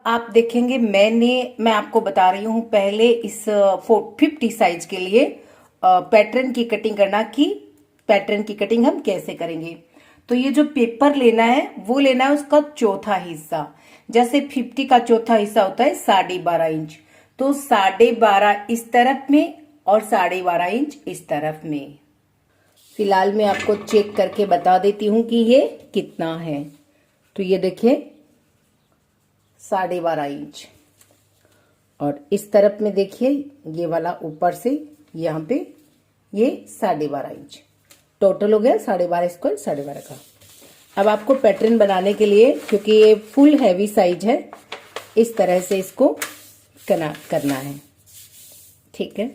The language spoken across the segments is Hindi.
आप देखेंगे मैं आपको बता रही हूँ पहले इस 50 साइज के लिए पैटर्न की कटिंग करना कि पैटर्न की कटिंग हम कैसे करेंगे। तो ये जो पेपर लेना है वो लेना है उसका चौथा हिस्सा। जैसे 50 का चौथा हिस्सा होता है 12.5 इंच, तो 12.5 इस तरफ में और 12.5 इंच इस तरफ में। फिलहाल मैं आपको चेक करके बता देती हूँ कि ये कितना है। तो ये देखिए 12.5 इंच, और इस तरफ में देखिए ये वाला ऊपर से यहाँ पे ये 12.5 इंच टोटल हो गया 12.5 स्क्वायर 12.5 का। अब आपको पैटर्न बनाने के लिए, क्योंकि ये फुल हैवी साइज है, इस तरह से इसको करना है। ठीक है,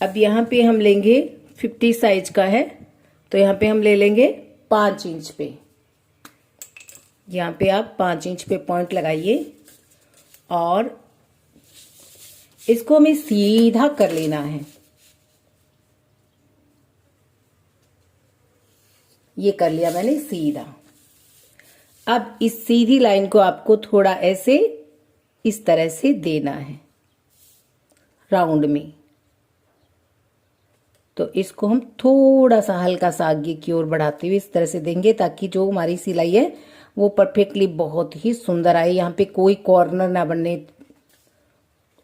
अब यहाँ पे हम लेंगे 50 साइज का है, तो यहाँ पे हम ले लेंगे 5 इंच पे। यहाँ पे आप 5 इंच पे पॉइंट लगाइए और इसको हमें सीधा कर लेना है। ये कर लिया मैंने सीधा। अब इस सीधी लाइन को आपको थोड़ा ऐसे इस तरह से देना है राउंड में। तो इसको हम थोड़ा सा हल्का सा आगे की ओर बढ़ाते हुए इस तरह से देंगे ताकि जो हमारी सिलाई है वो परफेक्टली बहुत ही सुंदर आए। यहाँ पे कोई कॉर्नर ना बने,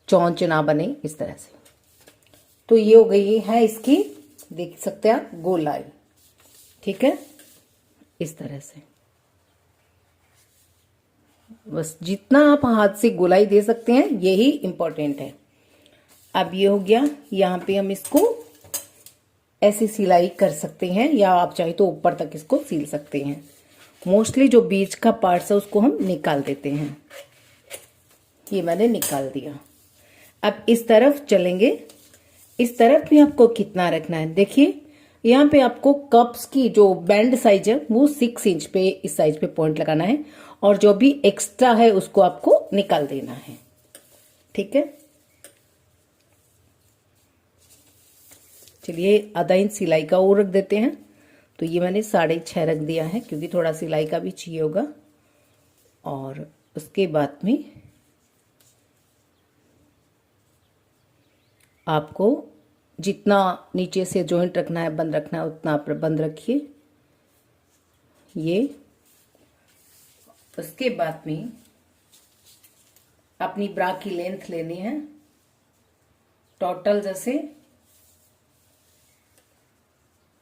चौंच ना बने, इस तरह से। तो ये हो गई है इसकी, देख सकते हैं आप, गोलाई। ठीक है, इस तरह से बस जितना आप हाथ से गोलाई दे सकते हैं यही इंपॉर्टेंट है। अब ये हो गया, यहाँ पे हम इसको ऐसी सिलाई कर सकते हैं या आप चाहे तो ऊपर तक इसको सिल सकते हैं। मोस्टली जो बीच का पार्ट है उसको हम निकाल देते हैं। ये मैंने निकाल दिया। अब इस तरफ चलेंगे। इस तरफ भी आपको कितना रखना है, देखिए यहाँ पे आपको कप्स की जो बैंड साइज है वो 6 इंच पे इस साइज पे पॉइंट लगाना है, और जो भी एक्स्ट्रा है उसको आपको निकाल देना है। ठीक है, चलिए आधा इंच सिलाई का और रख देते हैं। तो ये मैंने 6.5 रख दिया है क्योंकि थोड़ा सिलाई का भी चाहिए होगा। और उसके बाद में आपको जितना नीचे से जॉइंट रखना है, बंद रखना है, उतना आप बंद रखिए। ये उसके बाद में अपनी ब्रा की लेंथ लेनी है। टोटल जैसे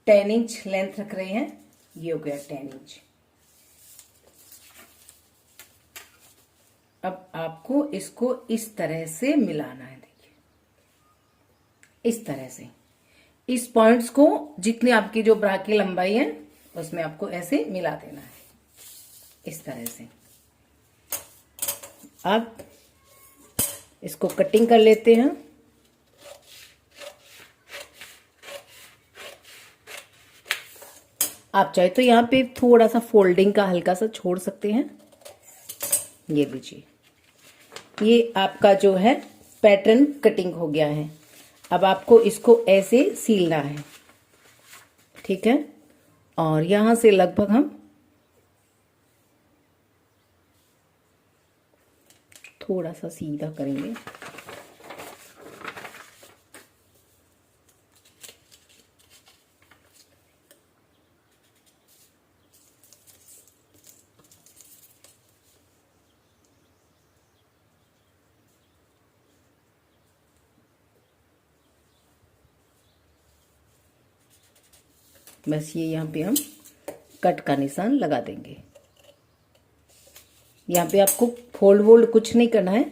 10 इंच लेंथ रख रहे हैं, ये हो गया 10 इंच। अब आपको इसको इस तरह से मिलाना है, देखिए इस तरह से। इस पॉइंट्स को जितनी आपकी जो ब्रा की लंबाई है उसमें आपको ऐसे मिला देना है, इस तरह से। अब इसको कटिंग कर लेते हैं। आप चाहे तो यहाँ पे थोड़ा सा फोल्डिंग का हल्का सा छोड़ सकते हैं। ये लीजिए, ये आपका जो है पैटर्न कटिंग हो गया है। अब आपको इसको ऐसे सीलना है। ठीक है, और यहां से लगभग हम थोड़ा सा सीधा करेंगे। बस ये यहाँ पे हम कट का निशान लगा देंगे। यहाँ पे आपको फोल्ड वोल्ड कुछ नहीं करना है,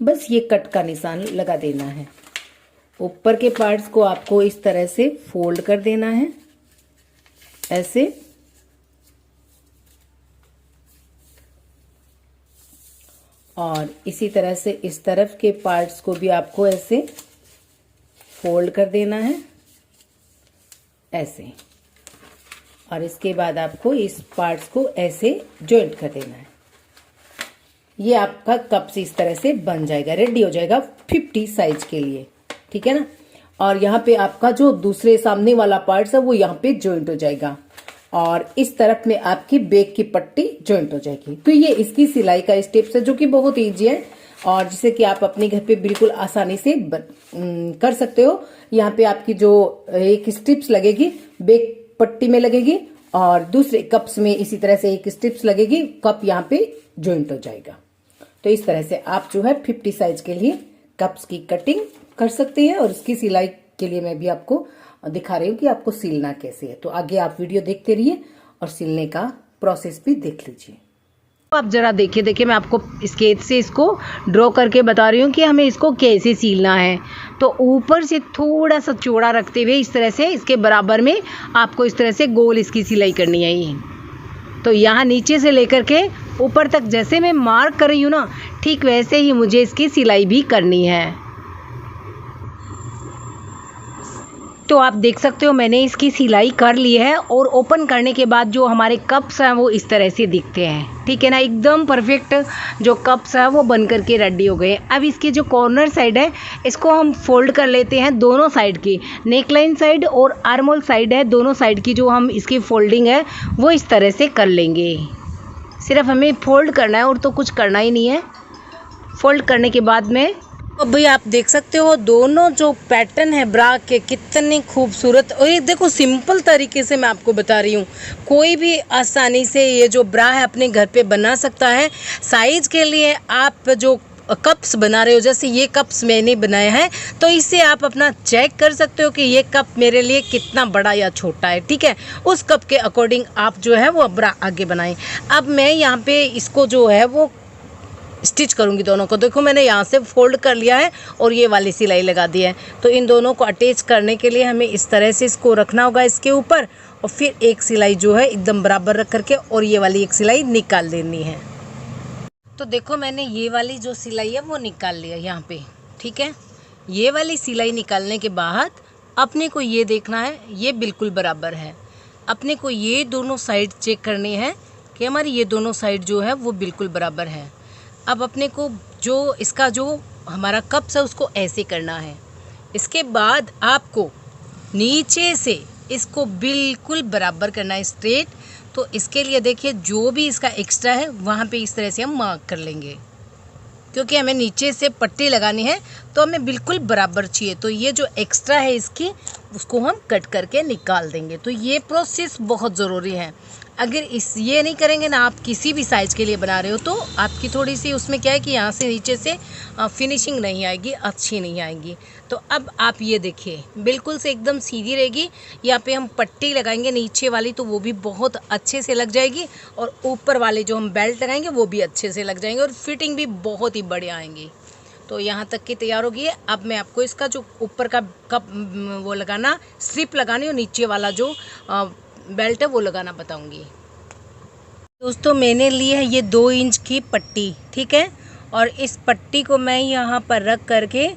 बस ये कट का निशान लगा देना है। ऊपर के पार्ट्स को आपको इस तरह से फोल्ड कर देना है, ऐसे। और इसी तरह से इस तरफ के पार्ट्स को भी आपको ऐसे फोल्ड कर देना है, ऐसे। और इसके बाद आपको इस पार्ट्स को ऐसे जॉइंट कर देना है। ये आपका कप्स इस तरह से बन जाएगा, रेडी हो जाएगा 50 साइज के लिए। ठीक है ना, और यहाँ पे आपका जो दूसरे सामने वाला पार्ट्स है वो यहाँ पे जॉइंट हो जाएगा। और इस तरफ में आपकी बैक की पट्टी जॉइंट हो जाएगी। तो ये इसकी सिलाई का स्टेप्स है जो कि बहुत ईजी है और जिसे कि आप अपने घर पे बिल्कुल आसानी से कर सकते हो। यहाँ पे आपकी जो एक स्ट्रिप्स लगेगी बैक पट्टी में लगेगी और दूसरे कप्स में इसी तरह से एक स्ट्रिप्स लगेगी, कप यहाँ पे जॉइंट हो जाएगा। तो इस तरह से आप जो है 50 साइज के लिए कप्स की कटिंग कर सकते हैं और इसकी सिलाई के लिए मैं भी आपको दिखा रही हूँ कि आपको सिलना कैसे है। तो आगे आप वीडियो देखते रहिए और सिलने का प्रोसेस भी देख लीजिए। आप जरा देखिए मैं आपको स्केच से इसको ड्रॉ करके बता रही हूँ कि हमें इसको कैसे सिलना है। तो ऊपर से थोड़ा सा चौड़ा रखते हुए इस तरह से इसके बराबर में आपको इस तरह से गोल इसकी सिलाई करनी है। ये तो यहाँ नीचे से लेकर के ऊपर तक जैसे मैं मार्क कर रही हूँ ना, ठीक वैसे ही मुझे इसकी सिलाई भी करनी है। तो आप देख सकते हो मैंने इसकी सिलाई कर ली है और ओपन करने के बाद जो हमारे कप्स हैं वो इस तरह से दिखते हैं। ठीक है ना, एकदम परफेक्ट जो कप्स है वो बन करके रेडी हो गए। अब इसकी जो कॉर्नर साइड है इसको हम फोल्ड कर लेते हैं, दोनों साइड की, नेकलाइन साइड और आर्मोल साइड है, दोनों साइड की जो हम इसकी फोल्डिंग है वो इस तरह से कर लेंगे। सिर्फ हमें फोल्ड करना है और तो कुछ करना ही नहीं है। फोल्ड करने के बाद में अब भाई आप देख सकते हो दोनों जो पैटर्न है ब्रा के कितने खूबसूरत, और ये देखो सिंपल तरीके से मैं आपको बता रही हूँ, कोई भी आसानी से ये जो ब्रा है अपने घर पे बना सकता है। साइज के लिए आप जो कप्स बना रहे हो, जैसे ये कप्स मैंने बनाए हैं, तो इससे आप अपना चेक कर सकते हो कि ये कप मेरे लिए कितना बड़ा या छोटा है। ठीक है, उस कप के अकॉर्डिंग आप जो है वो ब्रा आगे बनाएं। अब मैं यहाँ पे इसको जो है वो स्टिच करूंगी दोनों को। देखो मैंने यहाँ से फोल्ड कर लिया है और ये वाली सिलाई लगा दी है। तो इन दोनों को अटैच करने के लिए हमें इस तरह से इसको रखना होगा इसके ऊपर, और फिर एक सिलाई जो है एकदम बराबर रख करके और ये वाली एक सिलाई निकाल देनी है। तो देखो मैंने ये वाली जो सिलाई है वो निकाल लिया यहाँ पे। ठीक है, ये वाली सिलाई निकालने के बाद अपने को ये देखना है ये बिल्कुल बराबर है। अपने को ये दोनों साइड चेक करनी है कि हमारी ये दोनों साइड जो है वो बिल्कुल बराबर है। अब अपने को जो इसका जो हमारा कप्स है उसको ऐसे करना है। इसके बाद आपको नीचे से इसको बिल्कुल बराबर करना है, स्ट्रेट। तो इसके लिए देखिए जो भी इसका एक्स्ट्रा है वहाँ पे इस तरह से हम मार्क कर लेंगे, क्योंकि हमें नीचे से पट्टी लगानी है तो हमें बिल्कुल बराबर चाहिए। तो ये जो एक्स्ट्रा है इसकी उसको हम कट करके निकाल देंगे। तो ये प्रोसेस बहुत ज़रूरी है। अगर ये नहीं करेंगे ना, आप किसी भी साइज़ के लिए बना रहे हो, तो आपकी थोड़ी सी उसमें क्या है कि यहाँ से नीचे से फिनिशिंग नहीं आएगी, अच्छी नहीं आएगी। तो अब आप ये देखिए बिल्कुल से एकदम सीधी रहेगी। यहाँ पे हम पट्टी लगाएंगे नीचे वाली, तो वो भी बहुत अच्छे से लग जाएगी, और ऊपर वाले जो हम बेल्ट लगाएंगे वो भी अच्छे से लग जाएंगे, और फिटिंग भी बहुत ही बढ़िया आएंगी। तो यहाँ तक की तैयार होगी है। अब मैं आपको इसका जो ऊपर का कप वो लगाना, स्ट्रिप लगानी, और नीचे वाला जो बेल्ट है वो लगाना बताऊंगी। दोस्तों मैंने ली है ये 2 इंच की पट्टी। ठीक है, और इस पट्टी को मैं यहाँ पर रख करके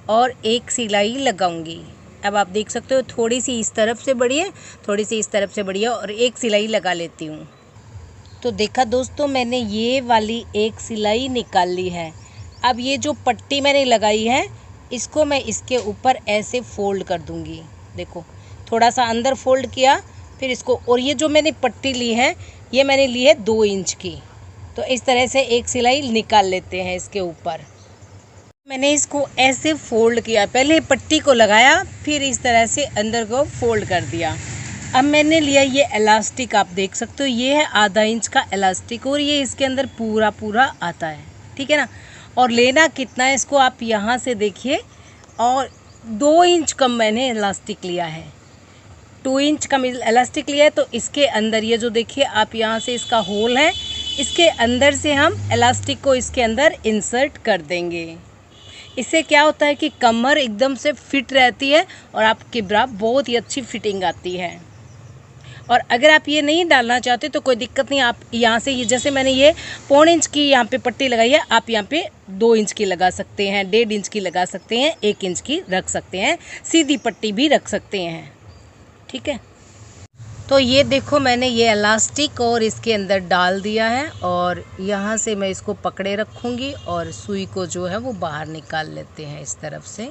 और एक सिलाई लगाऊंगी। अब आप देख सकते हो थोड़ी सी इस तरफ से बड़ी है, थोड़ी सी इस तरफ से बड़ी है, और एक सिलाई लगा लेती हूँ। तो देखा दोस्तों मैंने ये वाली एक सिलाई निकाल ली है। अब ये जो पट्टी मैंने लगाई है इसको मैं इसके ऊपर ऐसे फोल्ड कर दूंगी। देखो थोड़ा सा अंदर फोल्ड किया, फिर इसको, और ये जो मैंने पट्टी ली है ये मैंने ली है 2 इंच की। तो इस तरह से एक सिलाई निकाल लेते हैं इसके ऊपर। मैंने इसको ऐसे फोल्ड किया, पहले पट्टी को लगाया, फिर इस तरह से अंदर को फोल्ड कर दिया। अब मैंने लिया ये इलास्टिक, आप देख सकते हो ये है आधा इंच का इलास्टिक, और ये इसके अंदर पूरा पूरा आता है। ठीक है ना, और लेना कितना है इसको आप यहाँ से देखिए, और 2 इंच कम मैंने इलास्टिक लिया है, 2 इंच का इलास्टिक लिया है। तो इसके अंदर ये जो देखिए आप यहाँ से इसका होल है, इसके अंदर से हम इलास्टिक को इसके अंदर इंसर्ट कर देंगे। इससे क्या होता है कि कमर एकदम से फिट रहती है और आपकी ब्रा बहुत ही अच्छी फिटिंग आती है। और अगर आप ये नहीं डालना चाहते तो कोई दिक्कत नहीं, आप यहाँ से ये जैसे मैंने ये 1.25 इंच की यहाँ पे पट्टी लगाई है, आप यहाँ पे 2 इंच की लगा सकते हैं, 1.5 इंच की लगा सकते हैं, 1 इंच की रख सकते हैं, सीधी पट्टी भी रख सकते हैं। ठीक है, तो ये देखो मैंने ये इलास्टिक और इसके अंदर डाल दिया है, और यहाँ से मैं इसको पकड़े रखूँगी और सुई को जो है वो बाहर निकाल लेते हैं इस तरफ से।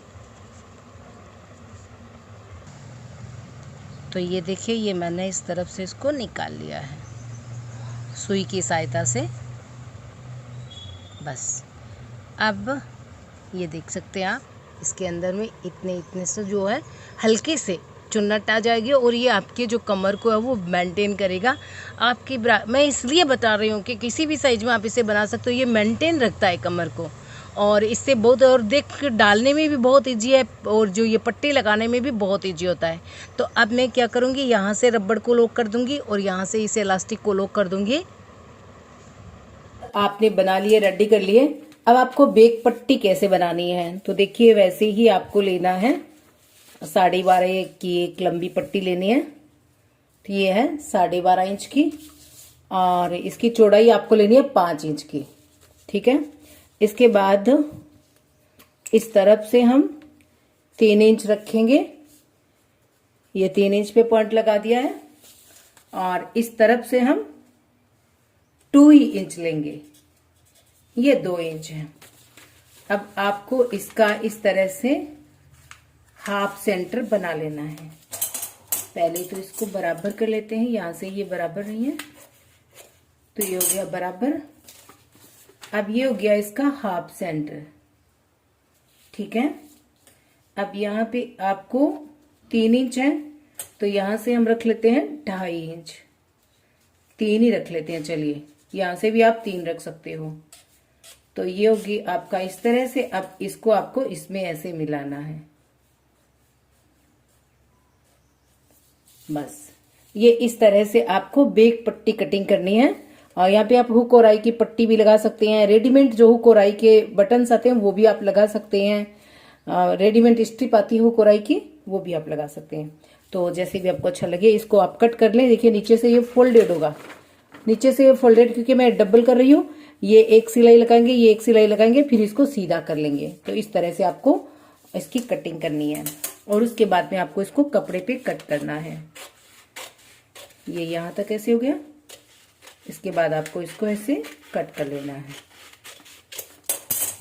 तो ये देखिए, ये मैंने इस तरफ से इसको निकाल लिया है सुई की सहायता से। बस अब ये देख सकते हैं आप, इसके अंदर में इतने से जो है हल्के से चुन्नट आ जाएगी और ये आपके जो कमर को है वो मेंटेन करेगा आपकी मैं इसलिए बता रही हूँ कि किसी भी साइज में आप इसे बना सकते हो। ये मेंटेन रखता है कमर को और इससे बहुत, और देख डालने में भी बहुत ईजी है और जो ये पट्टी लगाने में भी बहुत ईजी होता है। तो अब मैं क्या करूँगी, यहाँ से रबड़ को लॉक कर दूँगी और यहाँ से इसे इलास्टिक को लॉक कर दूँगी। आपने बना लिए, रेडी कर लिए। अब आपको बैक पट्टी कैसे बनानी है, तो देखिए वैसे ही आपको लेना है 12.5 की एक लंबी पट्टी लेनी है। तो ये है 12.5 इंच की और इसकी चौड़ाई आपको लेनी है 5 इंच की। ठीक है, इसके बाद इस तरफ से हम 3 इंच रखेंगे, ये 3 इंच पे पॉइंट लगा दिया है और इस तरफ से हम 2 इंच लेंगे, ये 2 इंच है। अब आपको इसका इस तरह से हाफ सेंटर बना लेना है। पहले तो इसको बराबर कर लेते हैं, यहां से ये बराबर नहीं है तो ये हो गया बराबर। अब ये हो गया इसका हाफ सेंटर। ठीक है, अब यहाँ पे आपको 3 इंच है तो यहां से हम रख लेते हैं 2.5 इंच, 3 ही रख लेते हैं। चलिए, यहां से भी आप 3 रख सकते हो। तो ये होगी आपका इस तरह से। अब इसको आपको इसमें ऐसे मिलाना है, बस ये इस तरह से आपको बैक पट्टी कटिंग करनी है। और यहाँ पे आप हुक और आई की पट्टी भी लगा सकते हैं। रेडीमेड जो हुक और आई के बटन्स आते हैं वो भी आप लगा सकते हैं। रेडीमेड स्ट्रिप आती है हुक और आई की, वो भी आप लगा सकते हैं। तो जैसे भी आपको अच्छा लगे इसको आप कट कर लें। देखिए नीचे से ये फोल्डेड होगा, नीचे से ये फोल्डेड, क्योंकि मैं डबल कर रही हूँ। ये एक सिलाई लगाएंगे, ये एक सिलाई लगाएंगे, फिर इसको सीधा कर लेंगे। तो इस तरह से आपको इसकी कटिंग करनी है और उसके बाद में आपको इसको कपड़े पे कट करना है। ये यहाँ तक ऐसे हो गया, इसके बाद आपको इसको ऐसे कट कर लेना है।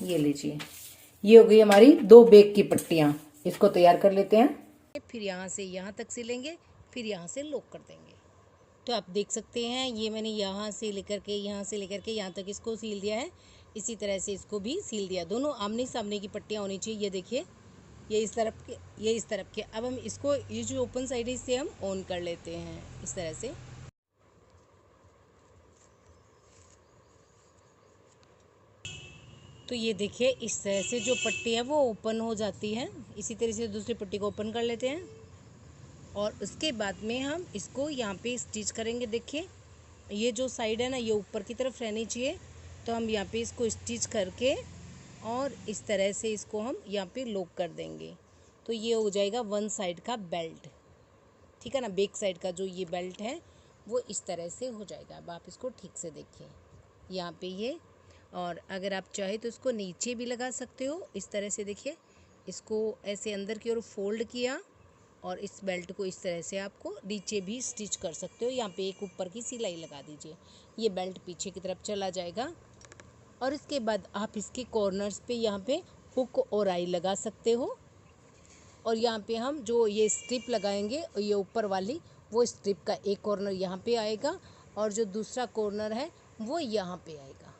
ये लीजिए, ये हो गई हमारी 2 बैक की पट्टियां। इसको तैयार कर लेते हैं। फिर यहाँ से यहाँ तक सिलेंगे, फिर यहाँ से लॉक कर देंगे। तो आप देख सकते हैं ये मैंने यहाँ से लेकर के यहाँ तक इसको सील दिया है। इसी तरह से इसको भी सील दिया। दोनों आमने सामने की पट्टियाँ होनी चाहिए। ये देखिए, ये इस तरफ के, ये इस तरफ के। अब हम इसको, ये जो ओपन साइड है इससे हम ऑन कर लेते हैं इस तरह से। तो ये देखिए इस तरह से जो पट्टी है वो ओपन हो जाती है। इसी तरह से दूसरी पट्टी को ओपन कर लेते हैं और उसके बाद में हम इसको यहाँ पे स्टिच करेंगे। देखिए ये जो साइड है ना, ये ऊपर की तरफ रहनी चाहिए। तो हम यहाँ पे इसको स्टिच करके और इस तरह से इसको हम यहाँ पे लॉक कर देंगे। तो ये हो जाएगा 1 साइड का बेल्ट। ठीक है ना, बैक साइड का जो ये बेल्ट है वो इस तरह से हो जाएगा। अब आप इसको ठीक से देखिए यहाँ पे ये, और अगर आप चाहे तो इसको नीचे भी लगा सकते हो इस तरह से। देखिए इसको ऐसे अंदर की ओर फोल्ड किया और इस बेल्ट को इस तरह से आपको नीचे भी स्टिच कर सकते हो। यहाँ पे एक ऊपर की सिलाई लगा दीजिए, ये बेल्ट पीछे की तरफ चला जाएगा। और इसके बाद आप इसके कॉर्नर्स पे यहाँ पे हुक और आई लगा सकते हो। और यहाँ पे हम जो ये स्ट्रिप लगाएंगे, ये ऊपर वाली, वो स्ट्रिप का एक कॉर्नर यहाँ पे आएगा और जो दूसरा कॉर्नर है वो यहाँ पे आएगा।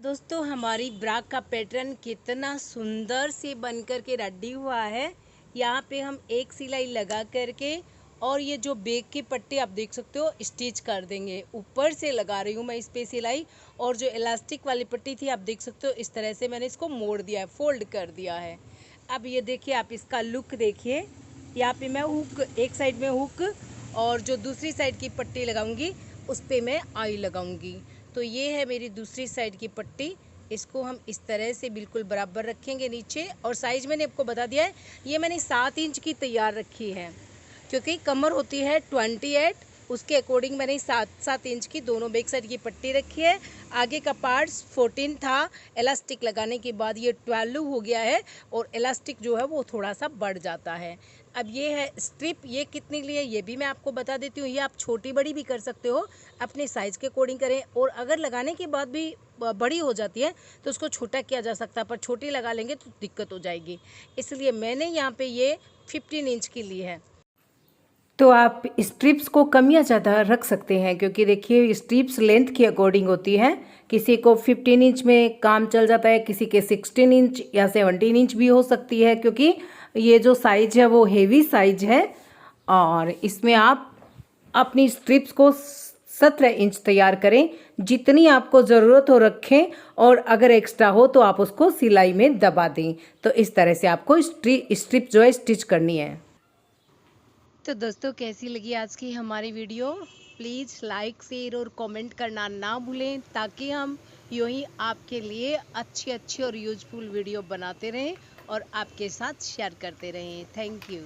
दोस्तों हमारी ब्राक का पैटर्न कितना सुंदर से बनकर के रेडी हुआ है। यहाँ पे हम एक सिलाई लगा करके और ये जो बैक की पट्टी आप देख सकते हो स्टिच कर देंगे। ऊपर से लगा रही हूँ मैं इस पे सिलाई, और जो इलास्टिक वाली पट्टी थी आप देख सकते हो इस तरह से मैंने इसको मोड़ दिया है, फोल्ड कर दिया है। अब ये देखिए, आप इसका लुक देखिए। यहाँ पे मैं हुक, एक साइड में हुक और जो दूसरी साइड की पट्टी लगाऊंगी उस पर मैं आई लगाऊंगी। तो ये है मेरी दूसरी साइड की पट्टी। इसको हम इस तरह से बिल्कुल बराबर रखेंगे नीचे। और साइज मैंने आपको बता दिया है, ये मैंने 7 इंच की तैयार रखी है क्योंकि कमर होती है 28, उसके अकॉर्डिंग मैंने 7 इंच की दोनों बैक साइड की पट्टी रखी है। आगे का पार्ट्स 14 था, इलास्टिक लगाने के बाद ये 12 हो गया है और इलास्टिक जो है वो थोड़ा सा बढ़ जाता है। अब ये है स्ट्रिप, ये कितने के लिए ये भी मैं आपको बता देती हूँ। ये आप छोटी बड़ी भी कर सकते हो, अपने साइज़ के अकॉर्डिंग करें। और अगर लगाने के बाद भी बड़ी हो जाती है तो उसको छोटा किया जा सकता है, पर छोटी लगा लेंगे तो दिक्कत हो जाएगी। इसलिए मैंने यहाँ पे ये 15 इंच की ली है। तो आप स्ट्रिप्स को कम या ज़्यादा रख सकते हैं, क्योंकि देखिए स्ट्रिप्स लेंथ के अकॉर्डिंग होती है। किसी को 15 इंच में काम चल जाता है, किसी के 16 इंच या 17 इंच भी हो सकती है, क्योंकि ये जो साइज है वो हेवी साइज है। और इसमें आप अपनी स्ट्रिप्स को 17 इंच तैयार करें, जितनी आपको ज़रूरत हो रखें, और अगर एक्स्ट्रा हो तो आप उसको सिलाई में दबा दें। तो इस तरह से आपको स्ट्रिप जो है स्टिच करनी है। तो दोस्तों, कैसी लगी आज की हमारी वीडियो? प्लीज़ लाइक, शेयर और कमेंट करना ना भूलें, ताकि हम यूँ ही आपके लिए अच्छी और यूजफुल वीडियो बनाते रहें और आपके साथ शेयर करते रहें। Thank you.